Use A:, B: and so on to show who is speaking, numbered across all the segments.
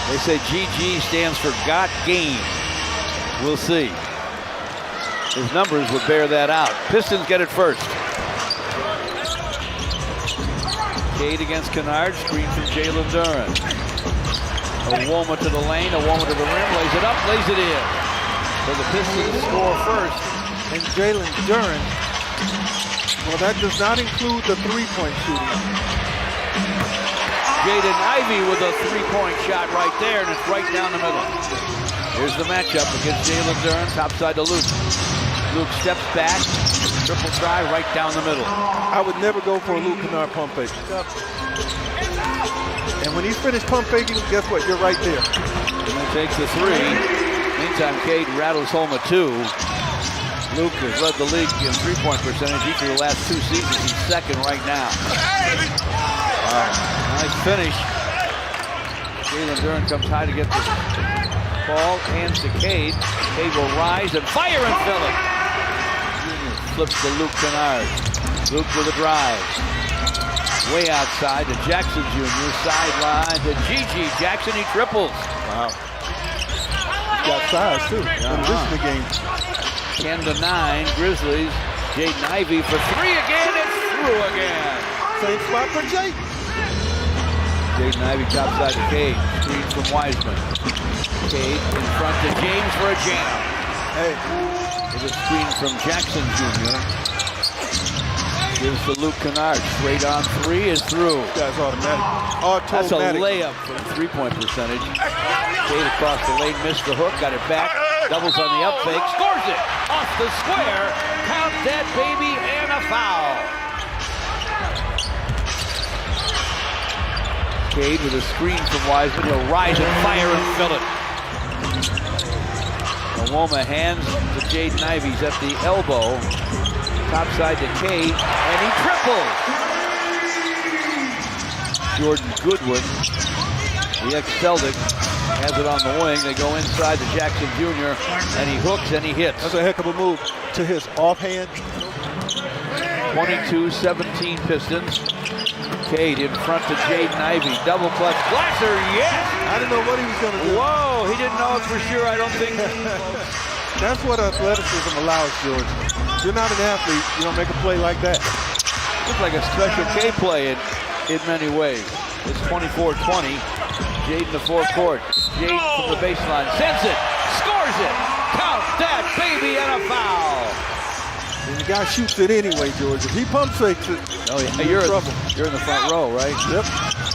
A: They say GG stands for got game. We'll see. His numbers would bear that out. Pistons get it first. Cade against Kennard, screen from Jalen Duren. Owoma to the lane, Owoma to the rim, lays it up, lays it in. So the Pistons score first.
B: And Jalen Duren, well, that does not include the three-point shooting.
A: Jaden Ivey with a three-point shot right there, and it's right down the middle. Here's the matchup against Jalen Duren, topside to Luke. Luke steps back, triple try right down the middle.
B: I would never go for a Luke Kennard pump fake. And when he's finished pump faking, guess what? You're right there.
A: And he takes the three. Meantime, Cade rattles home a two. Luke has led the league in three-point percentage each of the last 2 seasons. He's second right now. Wow. Nice finish. Jalen Duren comes high to get the ball, hands to Cade. Cade will rise and fire and fill it. Flips to Luke Kennard. Luke with a drive. Way outside to Jackson Jr. Sideline to GG Jackson. He triples.
B: Wow. He's got size too. In the game.
A: 10-9 Grizzlies. Jaden Ivey for three again. It's through again.
B: Same spot for Jake.
A: Jaden Ivey topside to Cade. Screen from Wiseman. Cade in front to James for a jam.
B: Hey.
A: With a screen from Jackson Jr. Gives to Luke Kennard. Straight on three is through.
B: That's automatic.
A: That's a layup for three-point percentage. Cade across the lane, missed the hook, got it back. Doubles on the up fake, scores it off the square. Count that baby, and a foul. Cade with a screen from Wiseman. He'll rise and fire and fill it. Owoma hands to Jaden Ivey. He's at the elbow. Topside to Cade, and he triples. Jordan Goodwin, the ex-Celtic, has it on the wing. They go inside to Jackson Jr., and he hooks and he hits.
B: That's a heck of a move to his offhand.
A: 22-17 Pistons. Cade in front to Jaden Ivey. Double clutch. Glasser, yes!
B: I didn't know what he was going to do.
A: Whoa, he didn't know it for sure, I don't think.
B: That's what athleticism allows, George. If you're not an athlete, you don't make a play like that.
A: Looks like a special K play in many ways. It's 24-20. Jaden the forecourt. Jaden from the baseline. Sends it. Scores it. Count that baby, and a foul.
B: And the guy shoots it anyway, George. If he pump fakes it,
A: oh yeah, you're in trouble. You're in the front row, right?
B: Yep.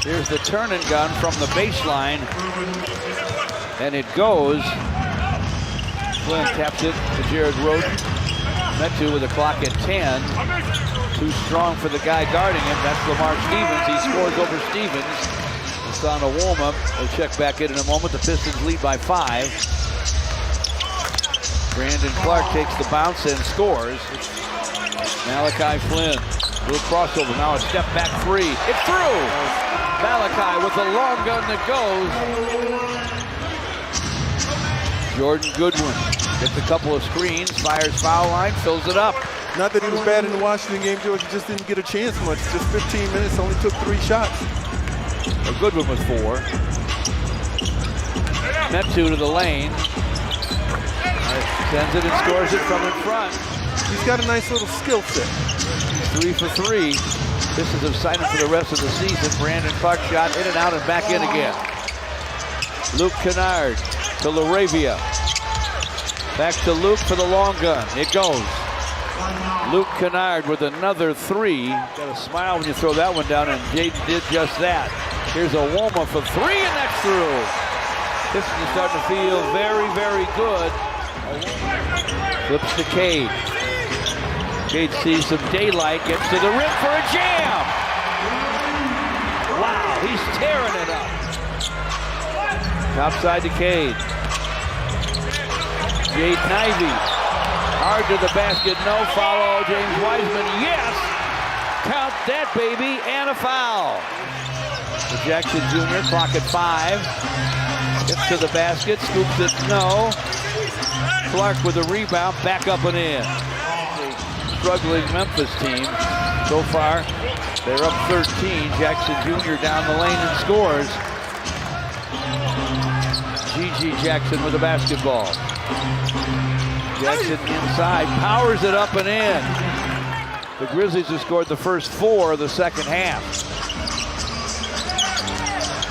A: Here's the turn and gun from the baseline. And it goes. Flynn taps it to Jared Roden. Metu with the clock at 10. Too strong for the guy guarding him. That's Lamar Stevens. He scores over Stevens. It's on Owoma. We'll check back in a moment. The Pistons lead by 5. Brandon Clark takes the bounce and scores. Malachi Flynn. Little crossover. Now a step back three. It's through. Malachi with the long gun that goes. Jordan Goodwin gets a couple of screens, fires foul line, fills it up.
B: Not that he was bad in the Washington game, George. He just didn't get a chance much. Just 15 minutes, only took 3 shots.
A: A Goodwin with 4. Metu to the lane. Sends it and scores it from in front.
B: He's got a nice little skill set.
A: 3 for 3. Pistons have signed him for the rest of the season. Brandon Clark shot in and out and back in again. Luke Kennard to LaRavia. Back to Luke for the long gun. It goes. Luke Kennard with another 3. Got a smile when you throw that one down, and Jaden did just that. Here's Owoma for 3, and that's through. Pistons are starting to feel very, very good. Flips to Cade. Cade sees some daylight, gets to the rim for a jam. Wow, he's tearing it up. Topside to Cade. Jaden Ivey. Hard to the basket, no follow. James Wiseman, yes. Count that baby, and a foul. To Jackson Jr., clock at 5. Gets to the basket, scoops it, no. Clark with a rebound, back up and in. Struggling Memphis team. So far, they're up 13. Jackson Jr. down the lane and scores. G.G. Jackson with the basketball. Jackson inside, powers it up and in. The Grizzlies have scored the first 4 of the second half.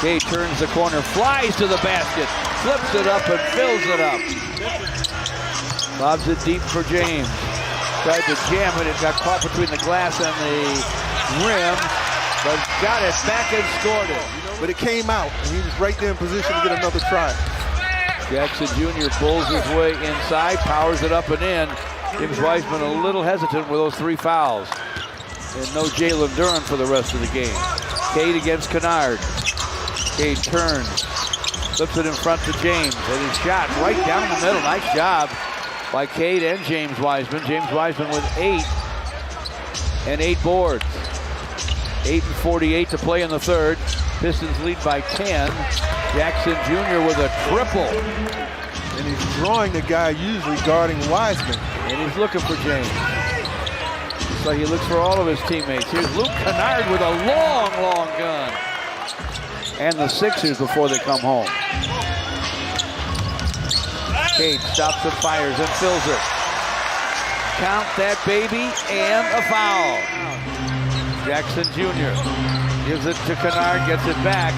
A: Kay turns the corner, flies to the basket, flips it up and fills it up. Lobs it deep for James. Tried to jam it, it got caught between the glass and the rim, but got it back and scored it.
B: But it came out, and he was right there in position to get another try.
A: Jackson Jr. bulls his way inside, powers it up and in. James Wiseman a little hesitant with those 3 fouls. And no Jalen Duren for the rest of the game. Cade against Kennard. Cade turns, flips it in front to James, and his shot right down the middle. Nice job by Cade and James Wiseman. James Wiseman with 8 and 8 boards. 8:48 to play in the third. Pistons lead by 10. Jackson Jr. with a triple.
B: And he's drawing the guy usually guarding Wiseman.
A: And he's looking for James. So he looks for all of his teammates. Here's Luke Kennard with a long, long gun. And the Sixers before they come home. Cade stops and fires and fills it. Count that baby, and a foul. Jackson Jr. gives it to Kennard, gets it back,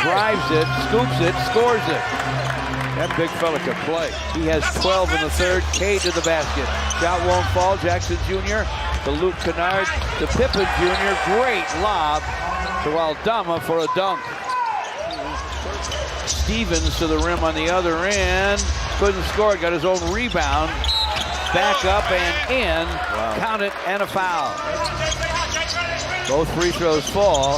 A: drives it, scoops it, scores it. That big fella can play. He has 12 in the third. Cade to the basket. Shot won't fall. Jackson Jr. to Luke Kennard to Pippen Jr. Great lob to Aldama for a dunk. Stevens to the rim on the other end. Couldn't score. Got his own rebound. Back up and in. Wow. Count it, and a foul. Both free throws fall.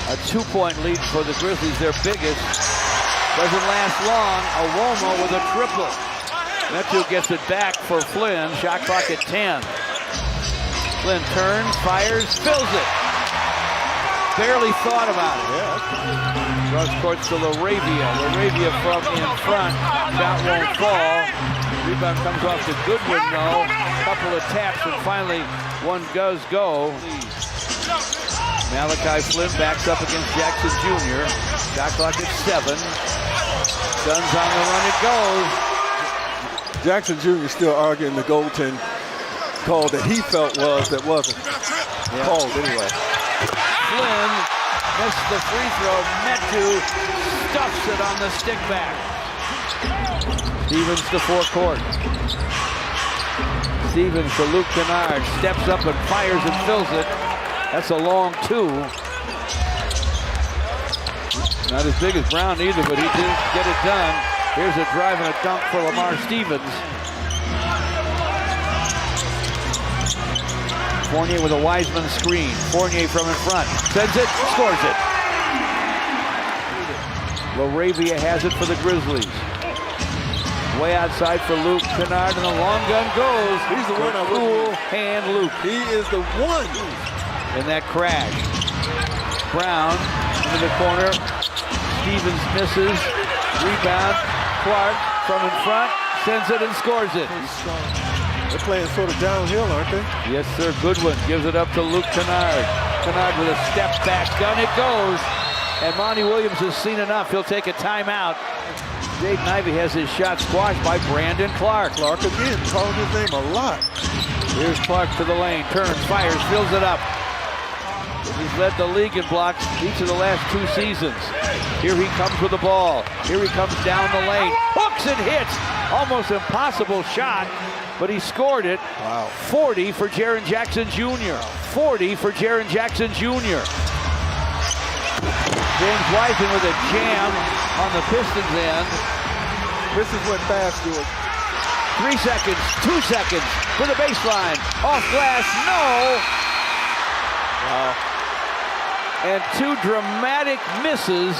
A: A 2-point lead for the Grizzlies, their biggest. Doesn't last long. Awoma with a triple. Metro gets it back for Flynn. Shot clock at 10. Flynn turns, fires, fills it. Barely thought about it. Cross courts to Laravia. Laravia from in front. Shot won't fall. Rebound comes off to Goodwin, though. Couple of taps, and finally one does go. Malachi Flynn backs up against Jackson Jr. Shot clock at 7. Suns on the run, it goes.
B: Jackson Jr. still arguing the goaltend call that he felt that wasn't called anyway.
A: Flynn missed the free throw. Metu stuffs it on the stick back. Stevens to forecourt. Stevens to Luke Kennard. Steps up and fires and fills it. That's a long 2. Not as big as Brown either, but he did get it done. Here's a drive and a dunk for Lamar Stevens. Fournier with a Wiseman screen. Fournier from in front. Sends it, scores it. Laravia has it for the Grizzlies. Way outside for Luke Kennard, and the long gun goes.
B: He's the one I would.
A: Cool hand Luke.
B: He is the one.
A: In that crash. Brown into the corner. Stevens misses. Rebound. Clark from in front. Sends it and scores it.
B: They're playing sort of downhill, aren't they?
A: Yes, sir. Goodwin gives it up to Luke Kennard. Kennard with a step back. Gun it goes. And Monty Williams has seen enough. He'll take a timeout. Jaden Ivey has his shot squashed by Brandon Clark.
B: Clark again, calling his name a lot.
A: Here's Clark to the lane. Turns, fires, fills it up. He's led the league in blocks each of the last 2 seasons. Here he comes with the ball. Here he comes down the lane. Hooks and hits. Almost impossible shot, but he scored it.
B: Wow.
A: 40 for Jaren Jackson Jr. 40 for Jaren Jackson Jr. James Wiseman with a jam on the Pistons end.
B: Pistons went fast to it.
A: 3 seconds, 2 seconds to the baseline. Off glass, no.
B: Wow.
A: And 2 dramatic misses